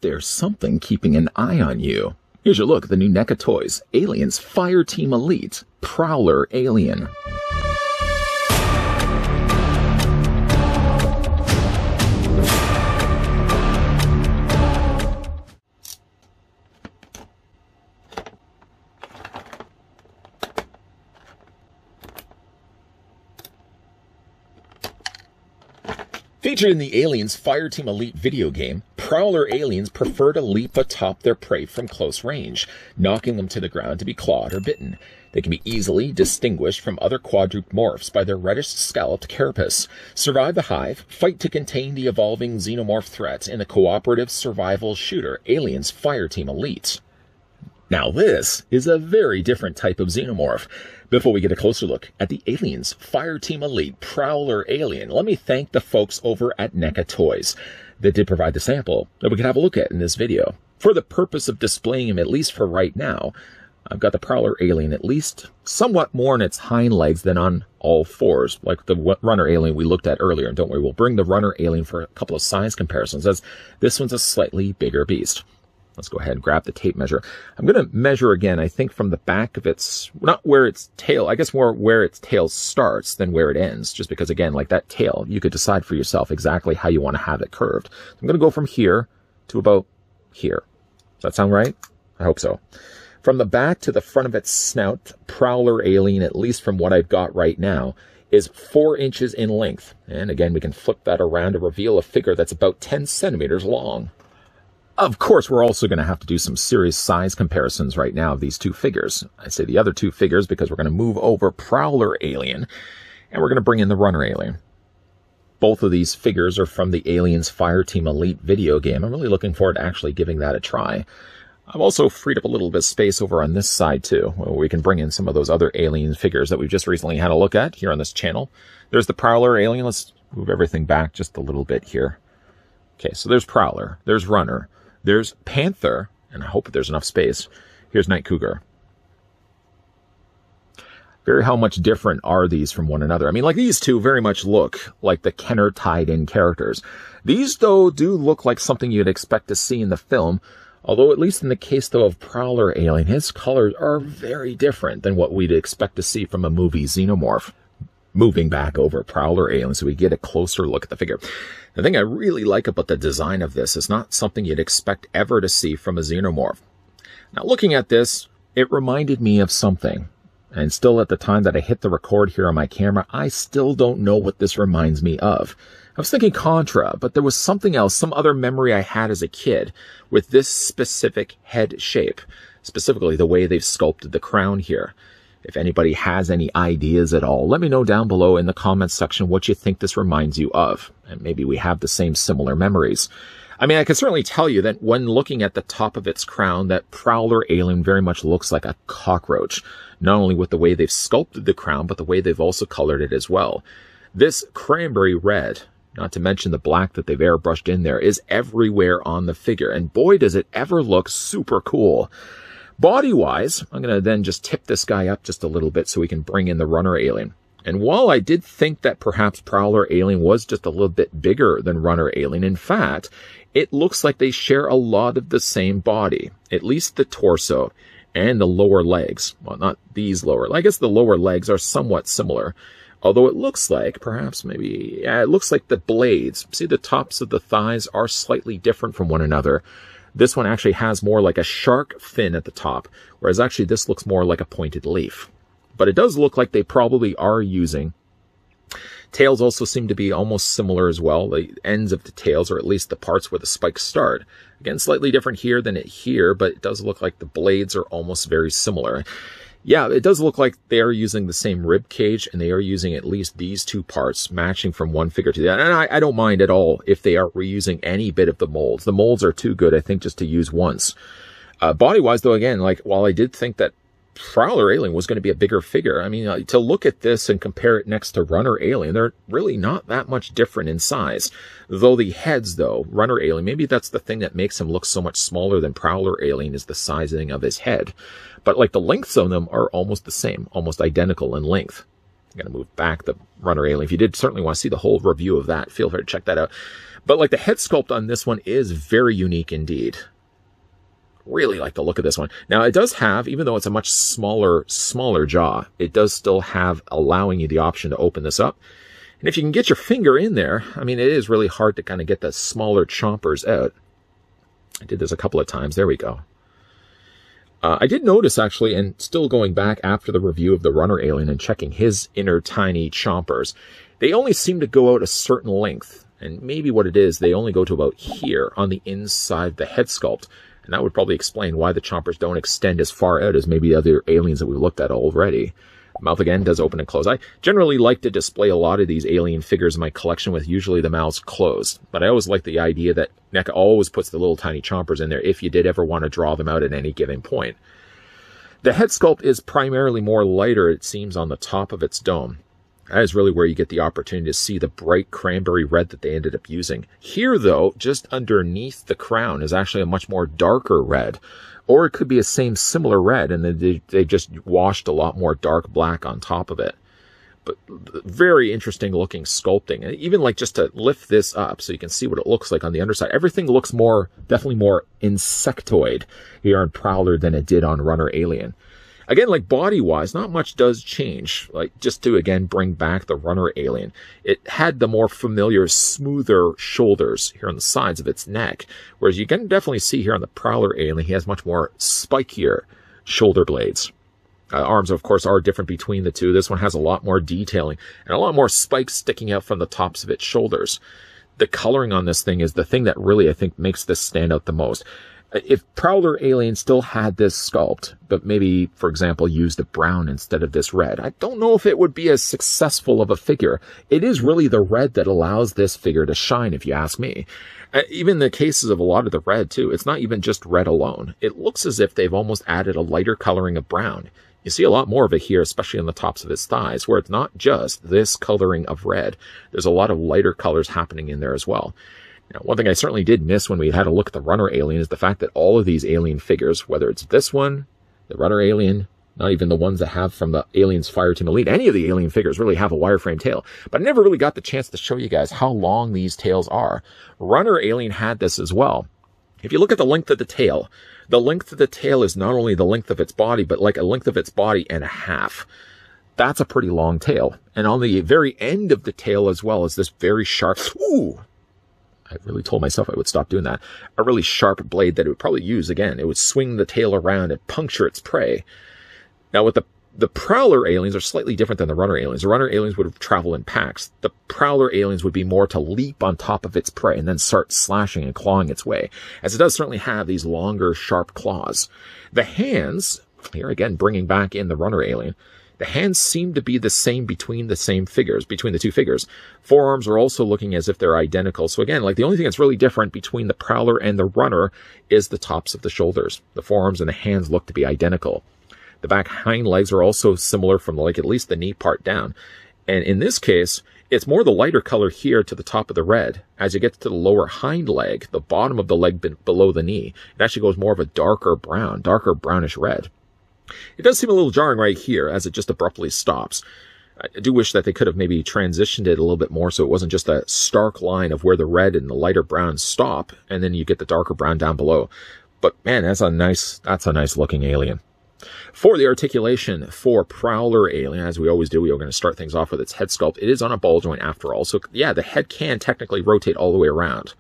There's something keeping an eye on you. Here's your look at the new NECA toys. Aliens Fireteam Elite Prowler Alien. Featured in the Aliens Fireteam Elite video game, Prowler aliens prefer to leap atop their prey from close range, knocking them to the ground to be clawed or bitten. They can be easily distinguished from other quadruped morphs by their reddish-scalloped carapace, survive the hive, fight to contain the evolving xenomorph threat in the cooperative survival shooter Aliens Fireteam Elite. Now this is a very different type of xenomorph. Before we get a closer look at the Aliens Fireteam Elite Prowler Alien, let me thank the folks over at NECA Toys that did provide the sample that we can have a look at in this video. For the purpose of displaying him, at least for right now, I've got the Prowler Alien at least somewhat more on its hind legs than on all fours, like the Runner Alien we looked at earlier. And don't worry, we'll bring the Runner Alien for a couple of size comparisons, as this one's a slightly bigger beast. Let's go ahead and grab the tape measure. I'm going to measure again, I think, from the back of its, not where its tail, I guess more where its tail starts than where it ends. Just because, again, like that tail, you could decide for yourself exactly how you want to have it curved. I'm going to go from here to about here. Does that sound right? I hope so. From the back to the front of its snout, Prowler Alien, at least from what I've got right now, is 4 inches in length. And again, we can flip that around to reveal a figure that's about 10 centimeters long. Of course, we're also going to have to do some serious size comparisons right now of these two figures. I say the other two figures because we're going to move over Prowler Alien, and we're going to bring in the Runner Alien. Both of these figures are from the Aliens Fireteam Elite video game. I'm really looking forward to actually giving that a try. I've also freed up a little bit of space over on this side, too, where we can bring in some of those other Alien figures that we've just recently had a look at here on this channel. There's the Prowler Alien. Let's move everything back just a little bit here. Okay, so there's Prowler. There's Runner. There's Panther, and I hope there's enough space. Here's Night Cougar. How much different are these from one another? I mean, like, these two very much look like the Kenner tied-in characters. These, though, do look like something you'd expect to see in the film, although at least in the case, though, of Prowler Alien, his colors are very different than what we'd expect to see from a movie xenomorph. Moving back over Prowler Alien so we get a closer look at the figure. The thing I really like about the design of this is not something you'd expect ever to see from a xenomorph. Now, looking at this, it reminded me of something. And still at the time that I hit the record here on my camera, I still don't know what this reminds me of. I was thinking Contra, but there was something else, some other memory I had as a kid with this specific head shape. Specifically, the way they've sculpted the crown here. If anybody has any ideas at all, let me know down below in the comments section what you think this reminds you of. And maybe we have the same similar memories. I mean, I can certainly tell you that when looking at the top of its crown, that Prowler Alien very much looks like a cockroach. Not only with the way they've sculpted the crown, but the way they've also colored it as well. This cranberry red, not to mention the black that they've airbrushed in there, is everywhere on the figure. And boy, does it ever look super cool. Body-wise, I'm going to then just tip this guy up just a little bit so we can bring in the Runner Alien. And while I did think that perhaps Prowler Alien was just a little bit bigger than Runner Alien, in fact, it looks like they share a lot of the same body, at least the torso and the lower legs. Well, not these lower. I guess the lower legs are somewhat similar. Although it looks like, perhaps maybe, yeah, it looks like the blades. See, the tops of the thighs are slightly different from one another. This one actually has more like a shark fin at the top, whereas actually this looks more like a pointed leaf. But it does look like they probably are using. Tails also seem to be almost similar as well. The ends of the tails, or at least the parts where the spikes start. Again, slightly different here than it here, but it does look like the blades are almost very similar. Yeah, it does look like they are using the same rib cage, and they are using at least these two parts matching from one figure to the other. And I don't mind at all if they are reusing any bit of the molds. The molds are too good, I think, just to use once. Body-wise, though, again, like, while I did think that Prowler Alien was going to be a bigger figure, I mean, to look at this and compare it next to Runner Alien, they're really not that much different in size. Though the heads, though, Runner Alien, maybe that's the thing that makes him look so much smaller than Prowler Alien, is the sizing of his head. But, like, the lengths of them are almost the same, almost identical in length. I'm going to move back the Runner Alien. If you did certainly want to see the whole review of that, feel free to check that out. But like the head sculpt on this one is very unique indeed. Really like the look of this one. Now it does have, even though it's a much smaller jaw, it does still have allowing you the option to open this up. And if you can get your finger in there, I mean, it is really hard to kind of get the smaller chompers out. I did this a couple of times. There we go. I did notice, actually, and still going back after the review of the runner alien and checking his inner tiny chompers, they only seem to go out a certain length. And maybe what it is, they only go to about here on the inside of the head sculpt. And that would probably explain why the chompers don't extend as far out as maybe the other aliens that we've looked at already. Mouth again does open and close. I generally like to display a lot of these alien figures in my collection with usually the mouths closed. But I always like the idea that NECA always puts the little tiny chompers in there if you did ever want to draw them out at any given point. The head sculpt is primarily more lighter, it seems, on the top of its dome. That is really where you get the opportunity to see the bright cranberry red that they ended up using. Here, though, just underneath the crown is actually a much more darker red. Or it could be a similar red, and then they just washed a lot more dark black on top of it. But very interesting looking sculpting. And even like just to lift this up so you can see what it looks like on the underside. Everything looks definitely more insectoid here on Prowler than it did on Runner Alien. Again, like body-wise, not much does change. Like, just to, again, bring back the Runner Alien. It had the more familiar, smoother shoulders here on the sides of its neck. Whereas you can definitely see here on the Prowler Alien, he has much more spikier shoulder blades. Arms, of course, are different between the two. This one has a lot more detailing and a lot more spikes sticking out from the tops of its shoulders. The coloring on this thing is the thing that really, I think, makes this stand out the most. If Prowler Alien still had this sculpt, but maybe, for example, used a brown instead of this red, I don't know if it would be as successful of a figure. It is really the red that allows this figure to shine, if you ask me. Even the cases of a lot of the red, too, it's not even just red alone. It looks as if they've almost added a lighter coloring of brown. You see a lot more of it here, especially on the tops of his thighs, where it's not just this coloring of red. There's a lot of lighter colors happening in there as well. Now, one thing I certainly did miss when we had a look at the Runner Alien is the fact that all of these alien figures, whether it's this one, the Runner Alien, not even the ones that have from the Aliens Fireteam Elite, any of the alien figures really have a wireframe tail. But I never really got the chance to show you guys how long these tails are. Runner Alien had this as well. If you look at the length of the tail is not only the length of its body, but like a length of its body and a half. That's a pretty long tail. And on the very end of the tail as well is this very sharp, I really told myself I would stop doing that. A really sharp blade that it would probably use again. It would swing the tail around and puncture its prey. Now, with the Prowler aliens are slightly different than the Runner aliens. The Runner aliens would travel in packs. The Prowler aliens would be more to leap on top of its prey and then start slashing and clawing its way, as it does certainly have these longer, sharp claws. The hands, here again bringing back in the Runner alien, the hands seem to be the same between the two figures. Forearms are also looking as if they're identical. So again, like the only thing that's really different between the Prowler and the Runner is the tops of the shoulders. The forearms and the hands look to be identical. The back hind legs are also similar from like at least the knee part down. And in this case, it's more the lighter color here to the top of the red. As you get to the lower hind leg, the bottom of the leg below the knee, it actually goes more of a darker brownish red. It does seem a little jarring right here as it just abruptly stops. I do wish that they could have maybe transitioned it a little bit more so it wasn't just a stark line of where the red and the lighter brown stop, and then you get the darker brown down below. But man, that's a nice looking alien. For the articulation for Prowler Alien, as we always do, we are going to start things off with its head sculpt. It is on a ball joint after all, so yeah, the head can technically rotate all the way around.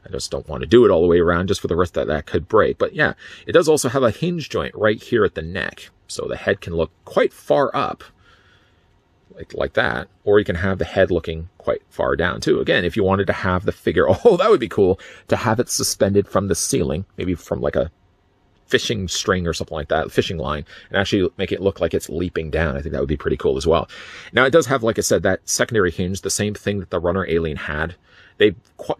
I just don't want to do it all the way around just for the risk that could break. But yeah, it does also have a hinge joint right here at the neck. So the head can look quite far up, like that. Or you can have the head looking quite far down too. Again, if you wanted to have the figure, oh, that would be cool, to have it suspended from the ceiling, maybe from like a fishing string or something like that, fishing line, and actually make it look like it's leaping down. I think that would be pretty cool as well. Now, it does have, like I said, that secondary hinge, the same thing that the Runner Alien had. They've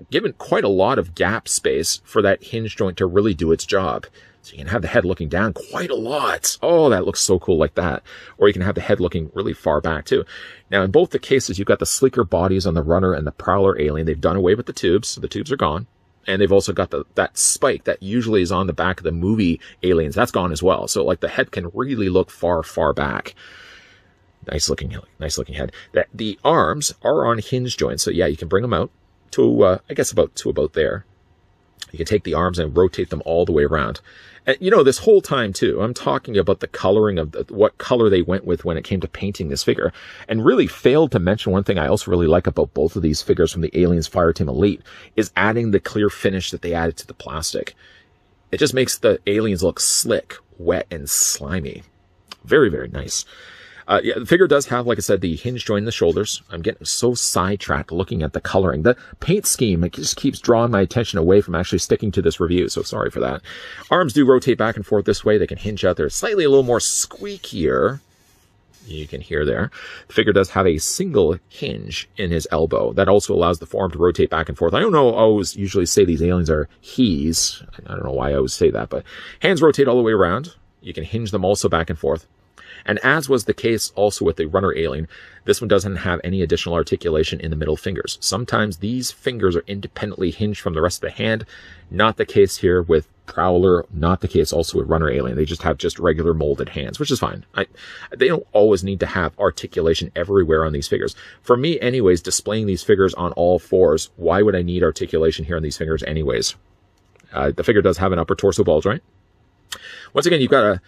given quite a lot of gap space for that hinge joint to really do its job. So you can have the head looking down quite a lot. Oh, that looks so cool like that. Or you can have the head looking really far back too. Now, in both the cases, you've got the sleeker bodies on the Runner and the Prowler Alien. They've done away with the tubes, so the tubes are gone. And they've also got that spike that usually is on the back of the movie aliens. That's gone as well. So like the head can really look far, far back. Nice looking head. The arms are on hinge joints. So yeah, you can bring them out. to, I guess about there. You can take the arms and rotate them all the way around. And, you know, this whole time, too, I'm talking about the coloring of what color they went with when it came to painting this figure, and really failed to mention one thing I also really like about both of these figures from the Aliens Fireteam Elite is adding the clear finish that they added to the plastic. It just makes the aliens look slick, wet, and slimy. Very, very nice. Yeah, the figure does have, like I said, the hinge joint in the shoulders. I'm getting so sidetracked looking at the coloring. The paint scheme, it just keeps drawing my attention away from actually sticking to this review, so sorry for that. Arms do rotate back and forth this way. They can hinge out. They're slightly a little more squeakier. You can hear there. The figure does have a single hinge in his elbow. That also allows the form to rotate back and forth. I don't know, I always usually say these aliens are he's. I don't know why I always say that, but hands rotate all the way around. You can hinge them also back and forth. And as was the case also with the runner alien, this one doesn't have any additional articulation in the middle fingers. Sometimes these fingers are independently hinged from the rest of the hand. Not the case here with Prowler, not the case also with runner alien. They just have just regular molded hands, which is fine. They don't always need to have articulation everywhere on these figures. For me anyways, displaying these figures on all fours, why would I need articulation here on these fingers anyways? The figure does have an upper torso ball joint. Once again, you've got a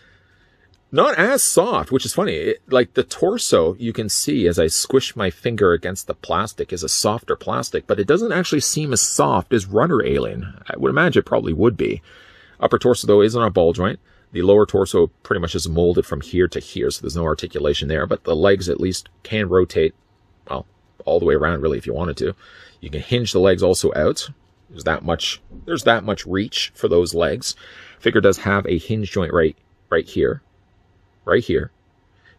not as soft, which is funny. Like the torso, you can see as I squish my finger against the plastic is a softer plastic, but it doesn't actually seem as soft as runner alien. I would imagine it probably would be. Upper torso, though, is on a ball joint. The lower torso pretty much is molded from here to here, so there's no articulation there, but the legs at least can rotate, well, all the way around, really, if you wanted to. You can hinge the legs also out. There's that much reach for those legs. Figure does have a hinge joint right here. Right here.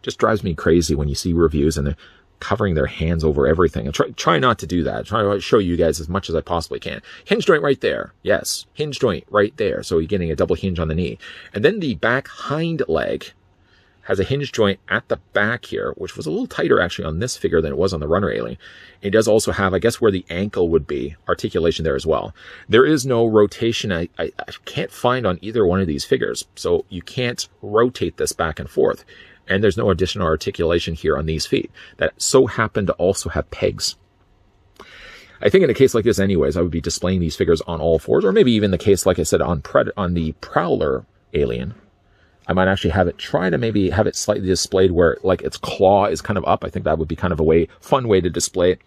Just drives me crazy when you see reviews and they're covering their hands over everything. And try not to do that. Try to show you guys as much as I possibly can. Hinge joint right there. Yes. Hinge joint right there. So you're getting a double hinge on the knee. And then the back hind leg has a hinge joint at the back here, which was a little tighter actually on this figure than it was on the runner alien. It does also have, I guess, where the ankle would be, articulation there as well. There is no rotation I can't find on either one of these figures, so you can't rotate this back and forth. And there's no additional articulation here on these feet that so happen to also have pegs. I think in a case like this anyways, I would be displaying these figures on all fours, or maybe even the case, like I said, on the Prowler alien. I might actually have it try to maybe have it slightly displayed where like its claw is kind of up. I think that would be kind of a fun way to display it.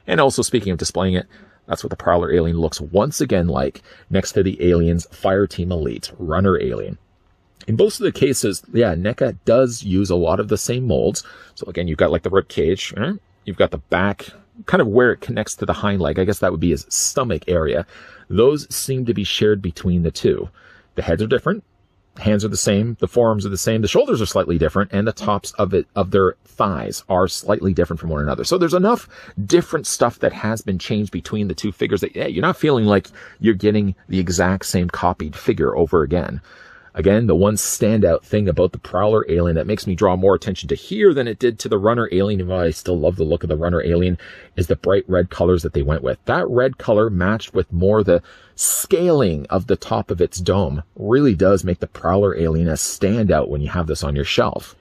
And also speaking of displaying it, that's what the Prowler alien looks once again like next to the Aliens Fireteam Elite runner alien. In both of the cases, yeah, NECA does use a lot of the same molds. So again, you've got like the rib cage, you've got the back, kind of where it connects to the hind leg. I guess that would be his stomach area. Those seem to be shared between the two. The heads are different. Hands are the same, the forearms are the same, the shoulders are slightly different, and the tops of their thighs are slightly different from one another. So there's enough different stuff that has been changed between the two figures that, yeah, you're not feeling like you're getting the exact same copied figure over again. Again, the one standout thing about the Prowler alien that makes me draw more attention to here than it did to the runner alien, even though I still love the look of the runner alien, is the bright red colors that they went with. That red color matched with more the scaling of the top of its dome really does make the Prowler alien a standout when you have this on your shelf.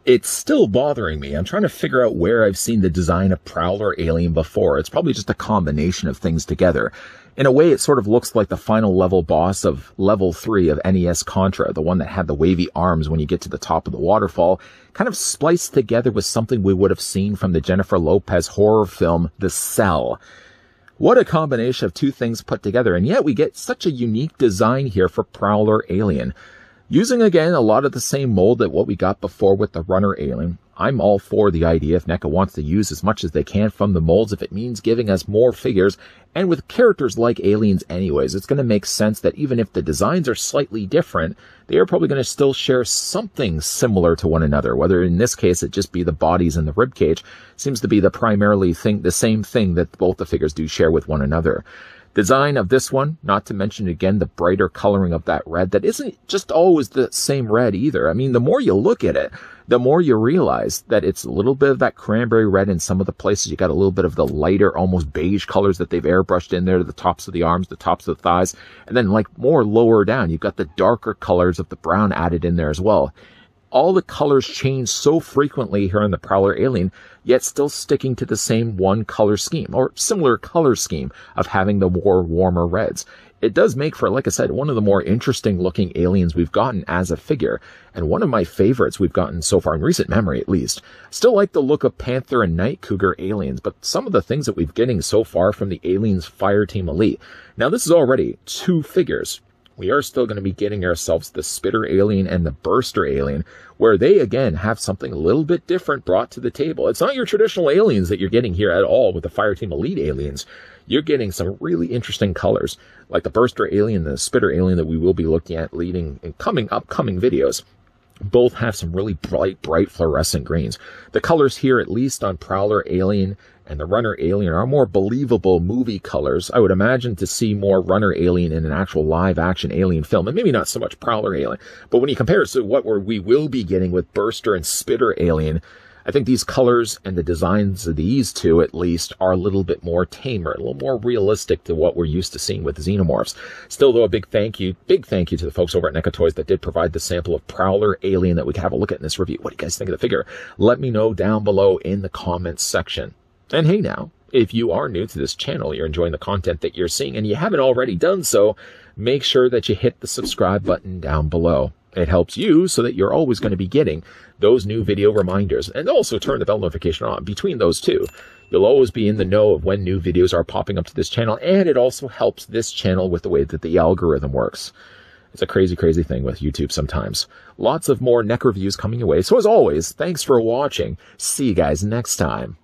It's still bothering me. I'm trying to figure out where I've seen the design of Prowler alien before. It's probably just a combination of things together. In a way, it sort of looks like the final level boss of level 3 of NES Contra, the one that had the wavy arms when you get to the top of the waterfall, kind of spliced together with something we would have seen from the Jennifer Lopez horror film, The Cell. What a combination of two things put together, and yet we get such a unique design here for Prowler alien. Using, again, a lot of the same mold that what we got before with the runner alien. I'm all for the idea if NECA wants to use as much as they can from the molds, if it means giving us more figures. And with characters like aliens anyways, it's going to make sense that even if the designs are slightly different, they are probably going to still share something similar to one another. Whether in this case it just be the bodies and the ribcage, seems to be the same thing that both the figures do share with one another. Design of this one, not to mention again the brighter coloring of that red that isn't just always the same red either. I mean, the more you look at it, the more you realize that it's a little bit of that cranberry red in some of the places. You got a little bit of the lighter, almost beige colors that they've airbrushed in there to the tops of the arms, the tops of the thighs, and then like more lower down, you've got the darker colors of the brown added in there as well. all the colors change so frequently here on the Prowler alien, yet still sticking to the same one color scheme, or similar color scheme of having the more warmer reds. It does make for, like I said, one of the more interesting looking aliens we've gotten as a figure, and one of my favorites we've gotten so far in recent memory, at least. Still like the look of Panther and Night Cougar aliens, but some of the things that we've getting so far from the Aliens Fireteam Elite. Now, this is already 2 figures. We are still going to be getting ourselves the Spitter alien and the Burster alien, where they again have something a little bit different brought to the table. It's not your traditional aliens that you're getting here at all with the Fireteam Elite aliens. You're getting some really interesting colors, like the Burster alien, the Spitter alien that we will be looking at leading in upcoming videos. Both have some really bright fluorescent greens. The colors here, at least on Prowler alien and the Runner alien, are more believable movie colors. I would imagine to see more Runner alien in an actual live action alien film, and maybe not so much Prowler alien. But when you compare it to what we will be getting with Burster and Spitter alien, I think these colors and the designs of these two, at least, are a little bit more tamer, a little more realistic to what we're used to seeing with xenomorphs. Still, though, a big thank you to the folks over at NECA Toys that did provide the sample of Prowler alien that we can have a look at in this review. What do you guys think of the figure? Let me know down below in the comments section. And hey now, if you are new to this channel, you're enjoying the content that you're seeing, and you haven't already done so, make sure that you hit the subscribe button down below. It helps you so that you're always going to be getting those new video reminders, and also turn the bell notification on. Between those two, you'll always be in the know of when new videos are popping up to this channel, and it also helps this channel with the way that the algorithm works. It's a crazy thing with YouTube sometimes. Lots of more NECA reviews coming your way. So as always, thanks for watching. See you guys next time.